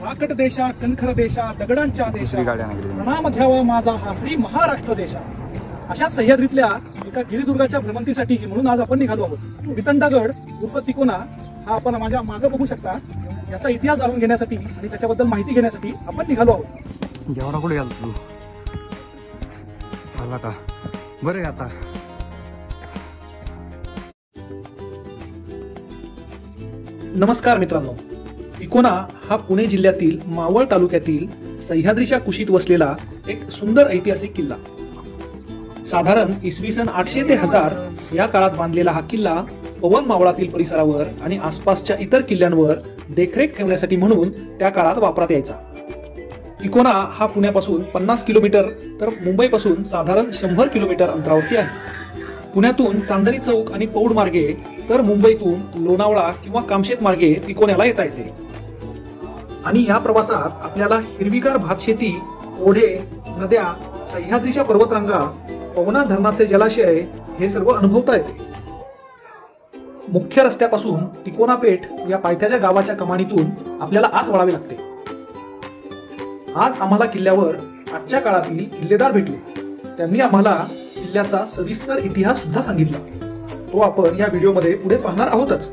आकट देशा कणखर देशा दगडांच्या देशा प्रणाम घ्यावा माझा हा श्री महाराष्ट्र देशा. अशाच सह्याद्रीतल्या एका गिरिदुर्गाच्या भ्रमंतीसाठी म्हणून आज आपण निघालो आहोत. वितंडागड उर्फ तिकोना हा आपण माझ्या मागे बघू शकता. याचा इतिहास जाणून घेण्यासाठी आणि त्याच्याबद्दल माहिती घेण्यासाठी आपण निघालो आहोत. जेवढा कुठे गेला तू आला का बरं आता. नमस्कार मित्रांनो, तिकोना हा पुणे जिल्ह्यातील मावळ तालुक्यातील सह्याद्रीच्या कुशीत वसलेला एक सुंदर ऐतिहासिक किल्ला. साधारण इसवी सन 800 ते 1000 या काळात बांधलेला हा किल्ला पवन मावळातील परिसरावर आणि आसपासच्या इतर किल्ल्यांवर देखरेख ठेवण्यासाठी म्हणून त्या काळात वापरात यायचा. तिकोना हा पुण्यापासून 50 किलोमीटर तर मुंबईपासून साधारण 100 किलोमीटर अंतरावरती आहे. पुण्यातून चांदणी चौक आणि पौड मार्गे तर मुंबईतून लोणावळा किंवा कामशेत मार्गे तिकोन्याला येता येते. आणि या प्रवासात आपल्याला हिरवीगार भातशेती, ओढे, नद्या, सह्याद्रीच्या पर्वतरांगा, पवना धरणाचे जलाशय हे सर्व अनुभवता येते. मुख्य रस्त्यापासून तिकोना पेठ या पायथ्याच्या गावाच्या कमानीतून आपल्याला आत वळावे लागते. आज आम्हाला किल्ल्यावर आजच्या काळातील किल्लेदार भेटले. त्यांनी आम्हाला किल्ल्याचा सविस्तर इतिहास सुद्धा सांगितला. तो आपण या व्हिडिओमध्ये पुढे पाहणार आहोतच.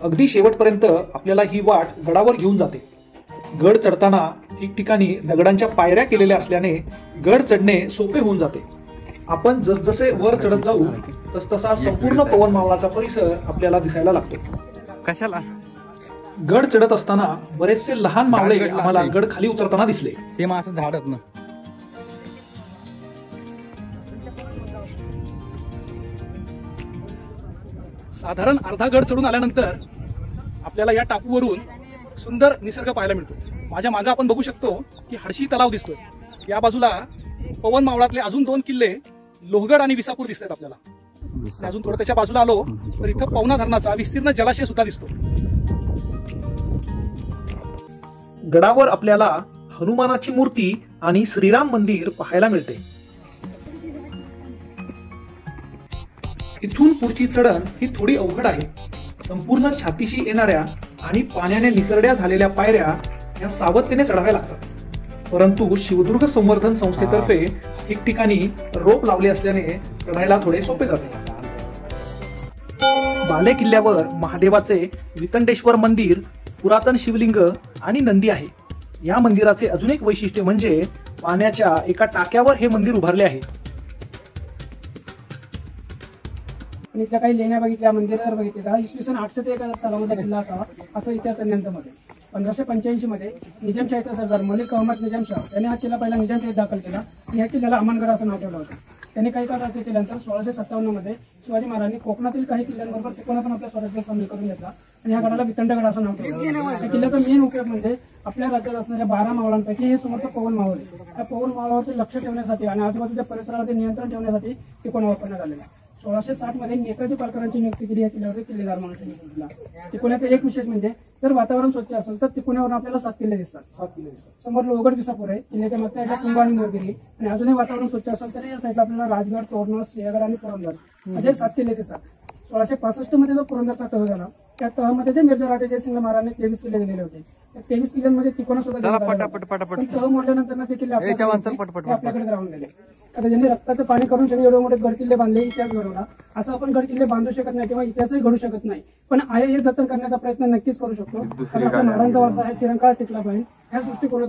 अगदी शेवटपर्यंत आपल्याला ही वाट गडावर घेऊन जाते. गड चढताना ठिकठिकाणी दगडांच्या पायऱ्या केलेल्या असल्याने गड चढणे सोपे होऊन जाते. आपण जसजसे वर चढत जाऊ तसतसा संपूर्ण पवन मावळाचा परिसर आपल्याला दिसायला लागतो. कशाला गड चढत असताना बरेचसे लहान मावळे आम्हाला गड खाली उतरताना दिसले. ते मग असं झाडत ना. साधारण अर्धा गड चढून आल्यानंतर आपल्याला या टापूवरून सुंदर निसर्ग पाहायला मिळतो. माझ्या मागे आपण बघू शकतो की हडशी तलाव दिसतोय. या बाजूला पवन मावळातले अजून 2 किल्ले लोहगड आणि विसापूर दिसतात आपल्याला. अजून थोडं त्याच्या बाजूला आलो तर इथं पवना धरणाचा विस्तीर्ण जलाशय सुद्धा दिसतो. गडावर आपल्याला हनुमानाची मूर्ती आणि श्रीराम मंदिर पाहायला मिळते. इथून पुढची चढण ही थोडी अवघड आहे. संपूर्ण छातीशी येणाऱ्या आणि पाण्याने निसरड्या झालेल्या पायऱ्या या सावधतेने चढाव्या लागतात. परंतु शिवदुर्ग संवर्धन संस्थेतर्फे ठिकठिकाणी रोप लावले असल्याने चढायला थोडे सोपे जाते. बाले किल्ल्यावर महादेवाचे वितंडेश्वर मंदिर, पुरातन शिवलिंग आणि नंदी आहे. या मंदिराचे अजून एक वैशिष्ट्य म्हणजे पाण्याच्या एका टाक्यावर हे मंदिर उभारले आहे. आणि इथल्या काही लेण्या बघितल्या, मंदिरावर बघितल्या. इसवी सन 800 ते 1000 सालामध्ये किल्ला असावा असं इतिहास तज्ञांचं मत आहे. 1585 मध्ये निजामशाहीचा सरदार मलिक अहमद निजामशाह यांनी हा किल्ला पहिला निजामशाहीत दाखल केला आणि या किल्ल्याला अमानगड असं नाव ठेवलं होतं. त्यांनी काही काळ राज्य केल्यानंतर 1657 मध्ये शिवाजी महाराजांनी कोकणातील काही किल्ल्यांबरोबर तिकोना पण आपल्या स्वराज्य सामील करून घेतला आणि या गडाला वितंडगड असं नाव ठेवलं. या किल्ल्याचा मेन उपयोग म्हणजे आपल्या राज्यात असणाऱ्या 12 मावळांपैकी हे समर्थ पवन मावळ आहे. त्या पवन मावळावरती लक्ष ठेवण्यासाठी आणि आजूबाजूच्या परिसरावरती नियंत्रण ठेवण्यासाठी तिकोना वापरण्यात आलेला आहे. 1660 मध्ये नेताजी पालकरांची नियुक्ती केली या किल्ल्यावर किल्लेदार म्हणून नियुक्त केला. तिकोन्याचं एक विशेष म्हणजे जर वातावरण स्वच्छ असेल तर तिकोन्यावर आपल्याला 7 किल्ले दिसतात. 7 किल्ले समोर लोहगड, विसापूर आहे. किल्ल्याच्या मागच्या साईडला कुंभ आणि मोरगिरी आणि अजूनही वातावरण स्वच्छ असेल तर या साईडला आपल्याला राजगड, तोरणा, सिंहगड आणि पुरंदर असे 7 किल्ले दिसतात. 1665 मध्ये जो पुरंदरचा तह झाला त्या तहामध्ये जे मिर्झा राजे जयसिंग महाराजांनी 23 किल्ले दिलेले होते. त्या 23 किल्ल्यांमध्ये तिकोना सुद्धा तह मोडल्यानंतर ते किल्ले आपल्याकडे राहून गेले. आता ज्यांनी रक्ताचं पाणी करून त्यांनी एवढे मोठे गडकिल्ले बांधले, इतिहास घडवला. असं आपण गडकिल्ले बांधू शकत नाही किंवा इतिहासही घडू शकत नाही, पण आहे हे जतन करण्याचा प्रयत्न नक्कीच करू शकतो. कारण आपल्या महाराजांचा वारसा आहे चिरंकाळ टिकला पाहिजे. ह्या दृष्टिकोनातून